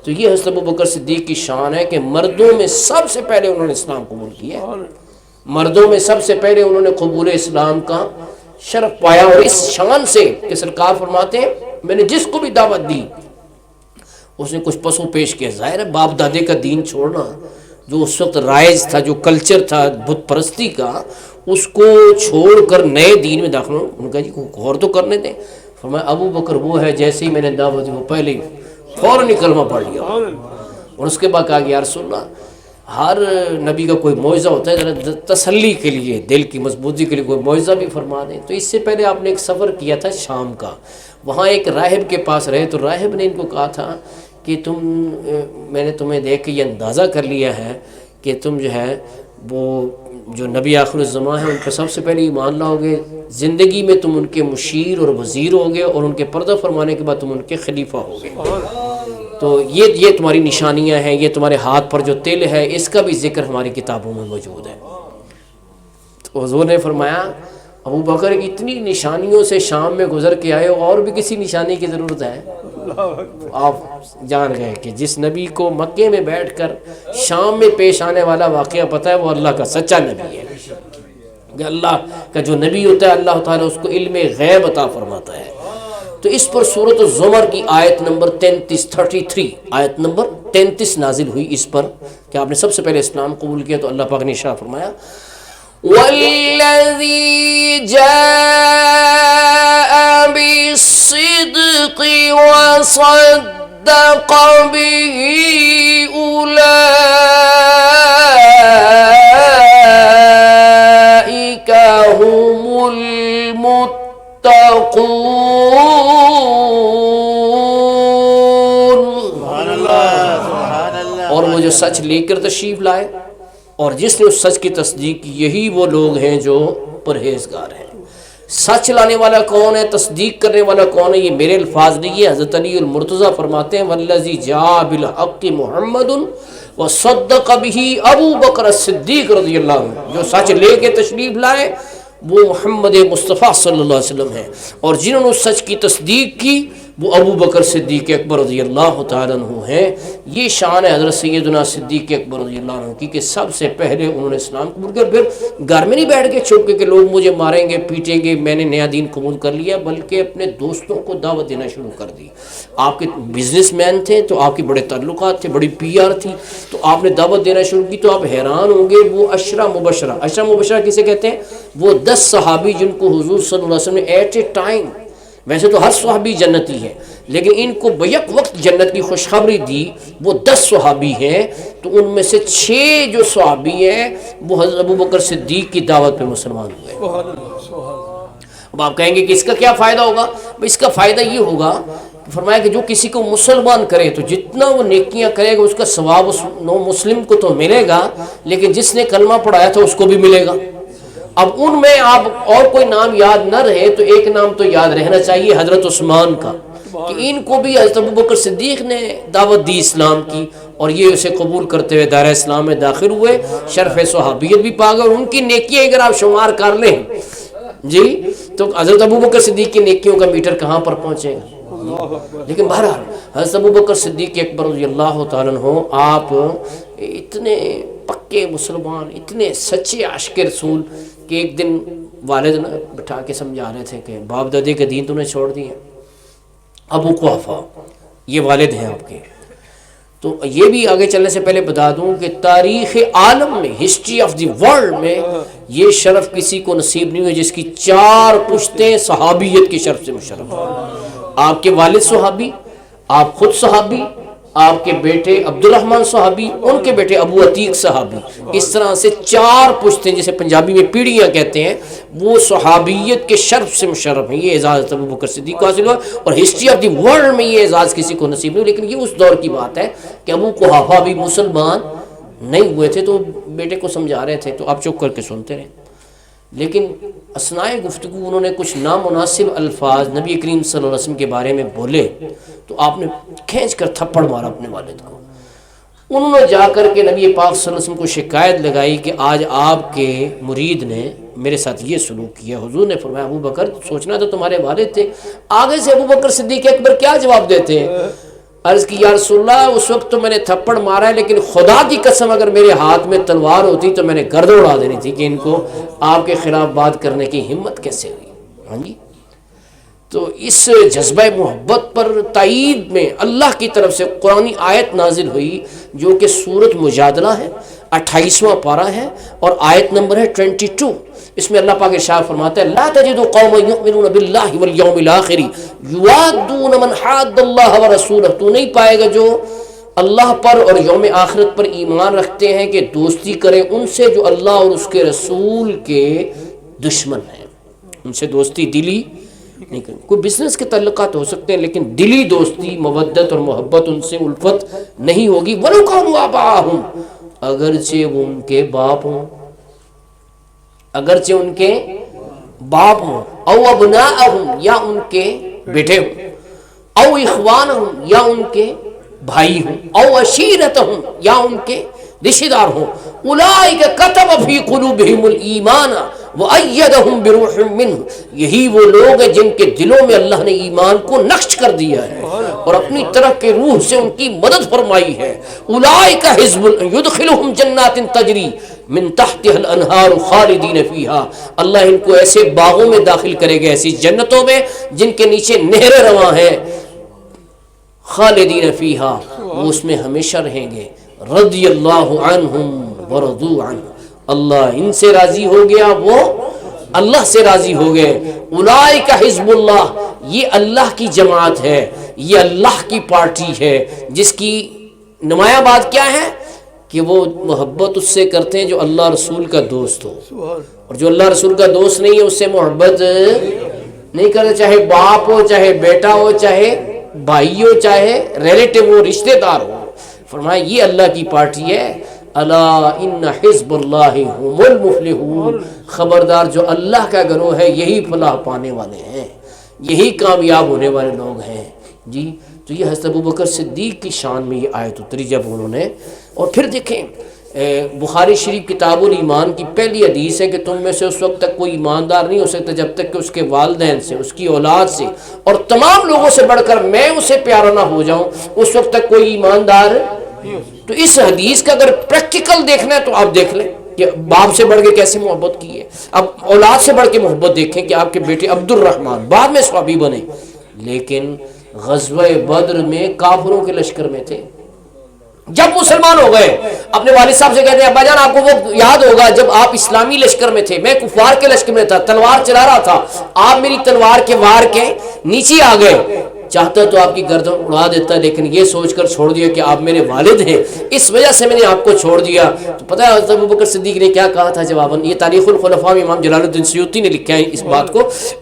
تو یہ حضرت ابوبکر صدیق کی شان ہے کہ مردوں میں سب سے پہلے انہوں نے اسلام قبول کیا ہے، مردوں میں سب سے پہلے انہوں نے قبول اسلام کا شرف پایا، اور اس شان سے کہ سرکار فرماتے ہیں میں نے جس کو بھی دعوت دی اس نے کچھ پسو پیش کیا۔ ظاہر ہے باپ دادے کا دین چھوڑنا جو اس وقت رائج تھا، جو کلچر تھا بت پرستی کا، اس کو چھوڑ کر نئے دین میں داخل ہو، ان کا جی غور تو کرنے دیں۔ فرمایا ابو بکر وہ ہے جیسے ہی میں نے دعوت دی وہ پہلے ہی فوراً ہی کلمہ پڑھ لیا، اور اس کے بعد کہا کہ یا رسول اللہ، ہر نبی کا کوئی معجزہ ہوتا ہے، ذرا تسلی کے لیے دل کی مضبوطی کے لیے کوئی معجزہ بھی فرما دیں۔ تو اس سے پہلے آپ نے ایک سفر کیا تھا شام کا، وہاں ایک راہب کے پاس رہے، تو راہب نے ان کو کہا تھا کہ میں نے تمہیں دیکھ کے یہ اندازہ کر لیا ہے کہ تم جو ہے وہ جو نبی آخر الزماں ہیں ان پر سب سے پہلے ایمان لاؤ گے، زندگی میں تم ان کے مشیر اور وزیر ہوگے، اور ان کے پردہ فرمانے کے بعد تم ان کے خلیفہ ہوگے۔ تو یہ تمہاری نشانیاں ہیں، یہ تمہارے ہاتھ پر جو تل ہے اس کا بھی ذکر ہماری کتابوں میں موجود ہے۔ تو حضور نے فرمایا ابو بکر اتنی نشانیوں سے شام میں گزر کے آئے، اور بھی کسی نشانی کی ضرورت ہے؟ آپ جان گئے کہ جس نبی کو مکے میں بیٹھ کر شام میں پیش آنے والا واقعہ پتہ ہے وہ اللہ کا سچا نبی ہے، کہ اللہ کا جو نبی ہوتا ہے اللہ تعالیٰ اس کو علم غیب عطا فرماتا ہے۔ تو اس پر سورۃ الزمر کی آیت نمبر 33 آیت نمبر 33 نازل ہوئی اس پر کہ آپ نے سب سے پہلے اسلام قبول کیا، تو اللہ پاک نے ارشاد فرمایا وَالَّذِي جَاءَ بِالصِّدْقِ وَصَدَّقَ بِهِ أُولَئِكَ هُمُ الْمُتَّقُونَ۔ اور وہ جو سچ لے کر تشریف لائے اور جس نے اس سچ کی تصدیق کی، یہی وہ لوگ ہیں جو پرہیزگار ہیں۔ سچ لانے والا کون ہے، تصدیق کرنے والا کون ہے، یہ میرے الفاظ نہیں ہے، حضرت علی المرتضیٰ فرماتے ہیں والذی جاء بالحق محمد وصدق به ابو بکر الصدیق رضی اللہ عنہ، جو سچ لے کے تشریف لائے وہ محمد مصطفیٰ صلی اللہ علیہ وسلم ہیں، اور جنہوں نے اس سچ کی تصدیق کی وہ ابو بکر صدیق اکبر رضی اللہ تعالیٰ عنہ ہیں۔ یہ شان ہے حضرت سیدنا صدیق اکبر رضی اللہ عنہ کی کہ سب سے پہلے انہوں نے اسلام قبول کیا، پھر گھر میں نہیں بیٹھ کے چھپ کے کہ لوگ مجھے ماریں گے پیٹیں گے میں نے نیا دین قبول کر لیا، بلکہ اپنے دوستوں کو دعوت دینا شروع کر دی۔ آپ کے بزنس مین تھے تو آپ کے بڑے تعلقات تھے، بڑی پی آر تھی، تو آپ نے دعوت دینا شروع کی۔ تو آپ حیران ہوں گے وہ عشرہ مبشرہ کسے کہتے ہیں؟ وہ 10 صحابی جن کو حضور صلی اللہ علیہ وسلم نے ایٹ اے ٹائم، ویسے تو ہر صحابی جنتی ہے لیکن ان کو بیک وقت جنت کی خوشخبری دی، وہ 10 صحابی ہیں، تو ان میں سے 6 جو صحابی ہیں وہ حضرت ابوبکر صدیق کی دعوت پہ مسلمان ہوئے۔ اب آپ کہیں گے کہ اس کا کیا فائدہ ہوگا؟ اس کا فائدہ یہ ہوگا، فرمایا کہ جو کسی کو مسلمان کرے تو جتنا وہ نیکیاں کرے گا اس کا ثواب اس نو مسلم کو تو ملے گا، لیکن جس نے کلمہ پڑھایا تھا اس کو بھی ملے گا۔ اب ان میں آپ اور کوئی نام یاد نہ رہے تو ایک نام تو یاد رہنا چاہیے حضرت عثمان کا، کہ ان کو بھی حضرت ابوبکر صدیق نے دعوت دی اسلام کی، اور یہ اسے قبول کرتے ہوئے دائرہ اسلام میں داخل ہوئے، شرف صحابیت بھی پا گئے، اور ان کی نیکیاں اگر آپ شمار کر لیں جی تو حضرت ابوبکر صدیق کی نیکیوں کا میٹر کہاں پر پہنچے گا۔ لیکن بہرحال حضرت ابوبکر صدیق اکبر رضی اللہ تعالیٰ عنہ آپ اتنے پکے مسلمان، اتنے سچے عاشق رسول کہ ایک دن والد نے بٹھا کے سمجھا رہے تھے کہ باپ دادے کے دین تم نے چھوڑ دیے۔ ابو قحافہ یہ والد ہیں آپ کے، تو یہ بھی آگے چلنے سے پہلے بتا دوں کہ تاریخ عالم میں، ہسٹری آف دی ورلڈ میں یہ شرف کسی کو نصیب نہیں ہوئی جس کی 4 پشتیں صحابیت کی شرف سے مشرف ہیں۔ آپ کے والد صحابی، آپ خود صحابی، آپ کے بیٹے عبد الرحمن صحابی، ان کے بیٹے ابو عتیق صحابی، اس طرح سے 4 پشتیں جسے پنجابی میں پیڑھیاں کہتے ہیں وہ صحابیت کے شرف سے مشرف ہیں۔ یہ اعزاز ابوبکر صدیق کو حاصل ہوا، اور ہسٹری آف دی ورلڈ میں یہ اعزاز کسی کو نصیب نہیں، لیکن یہ اس دور کی بات ہے کہ ابو قحافہ بھی مسلمان نہیں ہوئے تھے تو بیٹے کو سمجھا رہے تھے، تو آپ چپ کر کے سنتے رہے، لیکن اثناء گفتگو انہوں نے کچھ نامناسب الفاظ نبی کریم صلی اللہ علیہ وسلم کے بارے میں بولے، تو آپ نے کھینچ کر تھپڑ مارا اپنے والد کو۔ انہوں نے جا کر کے نبی پاک صلی اللہ علیہ وسلم کو شکایت لگائی کہ آج آپ کے مرید نے میرے ساتھ یہ سلوک کیا۔ حضور نے فرمایا ابو بکر سوچنا تو تمہارے والد تھے، آگے سے ابو بکر صدیق اکبر کیا جواب دیتے ہیں؟ عرض کی یا رسول اللہ اس وقت تو میں نے تھپڑ مارا ہے، لیکن خدا کی قسم اگر میرے ہاتھ میں تلوار ہوتی تو میں نے گردن اڑا دینی تھی کہ ان کو آپ کے خلاف بات کرنے کی ہمت کیسے ہوئی. ہاں جی. تو اس جذبہ محبت پر تائید میں اللہ کی طرف سے قرآنی آیت نازل ہوئی جو کہ سورۃ مجادلہ ہے، 28واں پارہ ہے اور آیت نمبر ہے 22. اس میں اللہ پاک ارشاد فرماتا ہے لا تجد قوما یؤمنون باللہ والیوم الآخر یوادون من حاد اللہ ورسولہ. تو نہیں پائے گا جو اللہ پر اور یوم آخرت پر ایمان رکھتے ہیں کہ دوستی کریں ان سے جو اللہ اور اس کے رسول کے دشمن ہیں. ان سے دوستی دلی نہیں کریں. کوئی بزنس کے تعلقات ہو سکتے ہیں لیکن دلی دوستی، مودت اور محبت ان سے الفت نہیں ہوگی. وَلَوْ كَانُوا آبَاءَهُمْ، اگرچہ وہ ان کے باپ ہوں، اگرچہ ان کے باپ ہوں، او ابناءہم یا ان کے بیٹے ہوں، او اخوانہم یا ان کے بھائی ہوں، او عشیرتہم یا ان کے رشتہ دار ہوں. اولئک کتب فی قلوبہم الایمان وَأَيَّدَهُمْ بِرُوحٍ مِّنْهُ، یہی وہ لوگ ہیں جن کے دلوں میں اللہ نے ایمان کو نقش کر دیا ہے اور اپنی طرف کے روح سے ان کی مدد فرمائی ہے. اولئک حزب يدخلهم جنات تجری من تحتها الانہار خالدین فیہا، اللہ ان کو ایسے باغوں میں داخل کرے گا، ایسی جنتوں میں جن کے نیچے نہریں رواں ہیں، خالدین فیہا، وہ اس میں ہمیشہ رہیں گے. رضی اللہ عنہم ورضوا عنہ، اللہ ان سے راضی ہو گیا، وہ اللہ سے راضی ہو گئے. اولئک حزب اللہ، یہ اللہ کی جماعت ہے، یہ اللہ کی پارٹی ہے جس کی نمایاں بات کیا ہے کہ وہ محبت اس سے کرتے ہیں جو اللہ رسول کا دوست ہو، اور جو اللہ رسول کا دوست نہیں ہے اس سے محبت نہیں کرتے، چاہے باپ ہو، چاہے بیٹا ہو، چاہے بھائی ہو، چاہے ریلیٹو ہو، رشتہ دار ہو. فرمایا یہ اللہ کی پارٹی ہے. الا ان حزب اللہ هم المفلحون، خبردار جو اللہ کا گروہ ہے یہی فلاح پانے والے ہیں، یہی کامیاب ہونے والے لوگ ہیں. جی تو یہ حضرت ابوبکر صدیق کی شان میں یہ آیت اتری جب انہوں نے. اور پھر دیکھیں بخاری شریف کتاب الایمان کی پہلی حدیث ہے کہ تم میں سے اس وقت تک کوئی ایماندار نہیں ہو سکتا جب تک کہ اس کے والدین سے، اس کی اولاد سے اور تمام لوگوں سے بڑھ کر میں اسے پیارا نہ ہو جاؤں، اس وقت تک کوئی ایماندار. تو اس حدیث کا اگر پریکٹیکل دیکھنا ہے تو آپ دیکھ لیں کہ باپ سے بڑھ کے کیسے محبت کی ہے. اب اولاد سے بڑھ کے محبت دیکھیں کہ آپ کے بیٹے عبد الرحمن بعد میں صحابی بنے، لیکن غزوہ بدر میں کافروں کے لشکر میں تھے. جب مسلمان ہو گئے اپنے والد صاحب سے کہتے ہیں ابا جان آپ کو وہ یاد ہوگا جب آپ اسلامی لشکر میں تھے، میں کفار کے لشکر میں تھا، تلوار چلا رہا تھا، آپ میری تلوار کے وار کے نیچے آ گئے، چاہتا تو آپ کی گردن اڑا دیتا لیکن یہ سوچ کر چھوڑ دیا کہ آپ میرے والد ہیں، اس وجہ سے میں نے آپ کو چھوڑ دیا. تو پتہ ہے حضرت ابوبکر صدیق نے کیا کہا تھا جواباً؟ یہ تاریخ الخلفاء میں امام جلال الدین سیوطی نے لکھا ہے اس بات کو.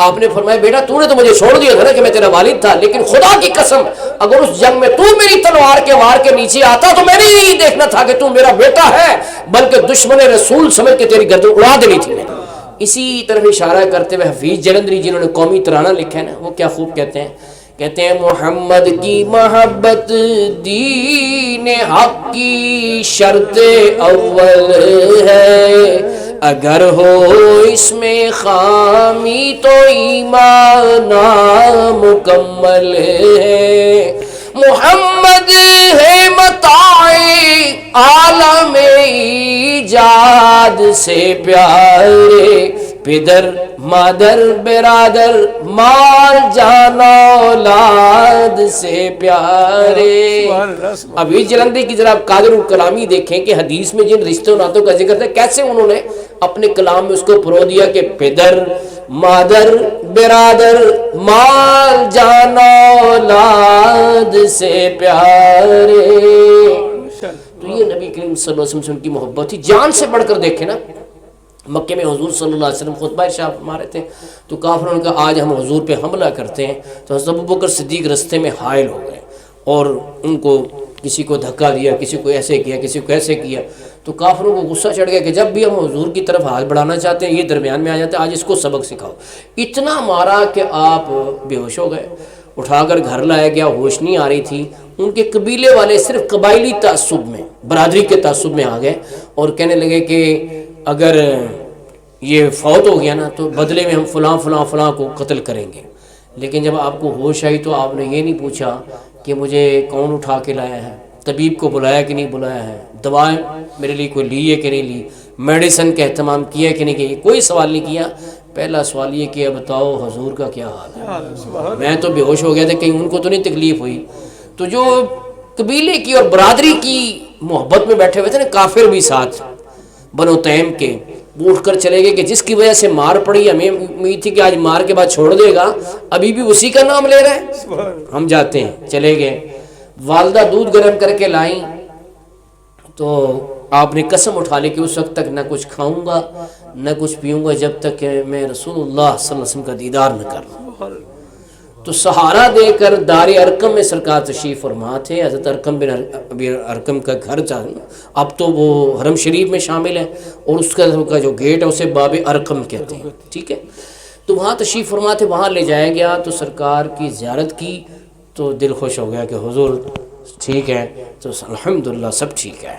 آپ نے فرمایا بیٹا تو نے تو مجھے چھوڑ دیا تھا نا کہ میں تیرا والد تھا، لیکن خدا کی قسم اگر اس جنگ میں تو میری تلوار کے وار کے نیچے آتا تو میں نے نہیں دیکھنا تھا کہ تو میرا بیٹا ہے، بلکہ دشمن رسول سمجھ کے تیری گردن اڑا دینی تھی. اسی طرف اشارہ کرتے ہوئے حفیظ جلندری جنہوں نے قومی ترانہ لکھا ہے نا، وہ کیا خوب کہتے ہیں محمد کی محبت دین حق کی شرط اول ہے، اگر ہو اس میں خامی تو ایمان نامکمل ہے. محمد ہے متاع عالم ایجاد سے پیارے، پدر مادر برادر مال جان اولاد سے پیارے. ابھی جلندی کی ذرا قادر الکلامی دیکھیں کہ حدیث میں جن رشتوں ناتوں کا ذکر ہے کیسے انہوں نے اپنے کلام میں اس کو پرو دیا کہ پدر مادر برادر مال جان اولاد سے پیارے. تو یہ نبی کریم صلی اللہ علیہ وسلم سے ان کی محبت تھی. جان سے بڑھ کر دیکھیں نا، مکے میں حضور صلی اللہ علیہ وسلم خطبہ ارشاد فرما رہے تھے تو کافروں نے کہا آج ہم حضور پہ حملہ کرتے ہیں. تو حضرت ابوبکر صدیق رستے میں حائل ہو گئے اور ان کو کسی کو دھکا دیا، کسی کو ایسے کیا، کسی کو ایسے کیا. تو کافروں کو غصہ چڑھ گیا کہ جب بھی ہم حضور کی طرف ہاتھ بڑھانا چاہتے ہیں یہ درمیان میں آ جاتے ہیں، آج اس کو سبق سکھاؤ. اتنا مارا کہ آپ بے ہوش ہو گئے. اٹھا کر گھر لایا گیا، ہوش نہیں آ رہی تھی. ان کے قبیلے والے صرف قبائلی تعصب میں، برادری کے تعصب میں آ گئے اور کہنے لگے کہ اگر یہ فوت ہو گیا نا تو بدلے میں ہم فلاں فلاں فلاں کو قتل کریں گے. لیکن جب آپ کو ہوش آئی تو آپ نے یہ نہیں پوچھا کہ مجھے کون اٹھا کے لایا ہے، طبیب کو بلایا کہ نہیں بلایا ہے، دوائیں میرے لیے کوئی لی ہے کہ نہیں لی، میڈیسن کا اہتمام کیا کہ نہیں کیا، کوئی سوال نہیں کیا۔ پہلا سوال یہ کہ بتاؤ حضور کا کیا حال ہے۔ میں تو بے ہوش ہو گیا تھا، کہیں ان کو تو نہیں تکلیف ہوئی۔ تو جو قبیلے کی اور برادری کی محبت میں بیٹھے ہوئے تھے نا، کافر بھی ساتھ بنو تیم کے، وہ اٹھ کر چلے گئے کہ جس کی وجہ سے مار پڑی، ہمیں امید تھی کہ آج مار کے بعد چھوڑ دے گا، ابھی بھی اسی کا نام لے رہے ہیں، ہم جاتے ہیں۔ چلے گئے، والدہ دودھ گرم کر کے لائیں تو آپ نے قسم اٹھا لی کہ اس وقت تک نہ کچھ کھاؤں گا نہ کچھ پیوں گا جب تک کہ میں رسول اللہ صلی اللہ علیہ وسلم کا دیدار نہ کر لوں۔ تو سہارا دے کر دار ارقم میں سرکار تشریف فرما تھے۔ حضرت ارقم بن ابی ارقم کا گھر تھا، اب تو وہ حرم شریف میں شامل ہے، اور اس کا جو گیٹ ہے اسے باب ارقم کہتے ہیں، ٹھیک ہے۔ تو وہاں تشریف فرما تھے، وہاں لے جایا گیا تو سرکار کی زیارت کی تو دل خوش ہو گیا کہ حضور ٹھیک ہے، تو الحمدللہ سب ٹھیک ہے۔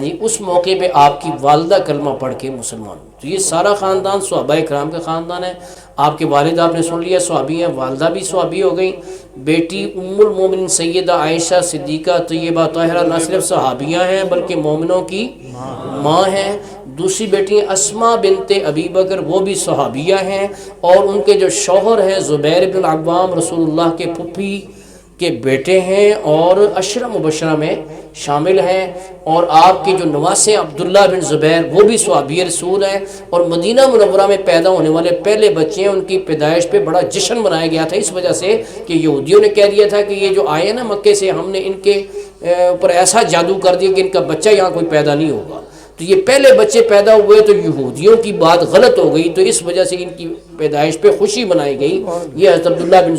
جی اس موقع پہ آپ کی والدہ کلمہ پڑھ کے مسلمان، تو یہ سارا خاندان صحابہ کرام کا خاندان ہے۔ آپ کے والد آپ نے سن لیا صحابی ہیں، والدہ بھی صحابی ہو گئیں، بیٹی ام المومنین سیدہ عائشہ صدیقہ طیبہ طاہرہ نہ صرف صحابیاں ہیں بلکہ مومنوں کی ماں ہیں۔ دوسری بیٹی اسماء بنت ابی بکر، وہ بھی صحابیہ ہیں، اور ان کے جو شوہر ہیں زبیر بن العوام رسول اللہ کے پھپھی کے بیٹے ہیں اور عشرہ مبشرہ میں شامل ہیں، اور آپ کے جو نواسے عبداللہ بن زبیر وہ بھی صحابی رسول ہیں، اور مدینہ منورہ میں پیدا ہونے والے پہلے بچے ہیں، ان کی پیدائش پہ بڑا جشن منایا گیا تھا، اس وجہ سے کہ یہودیوں نے کہہ دیا تھا کہ یہ جو آئے نا مکے سے، ہم نے ان کے اوپر ایسا جادو کر دیا کہ ان کا بچہ یہاں کوئی پیدا نہیں ہوگا، تو یہ پہلے بچے پیدا ہوئے تو یہودیوں کی بات غلط ہو گئی، تو اس وجہ سے ان کی پیدائش پہ خوشی منائی گئی۔ یہ حضرت عبداللہ بن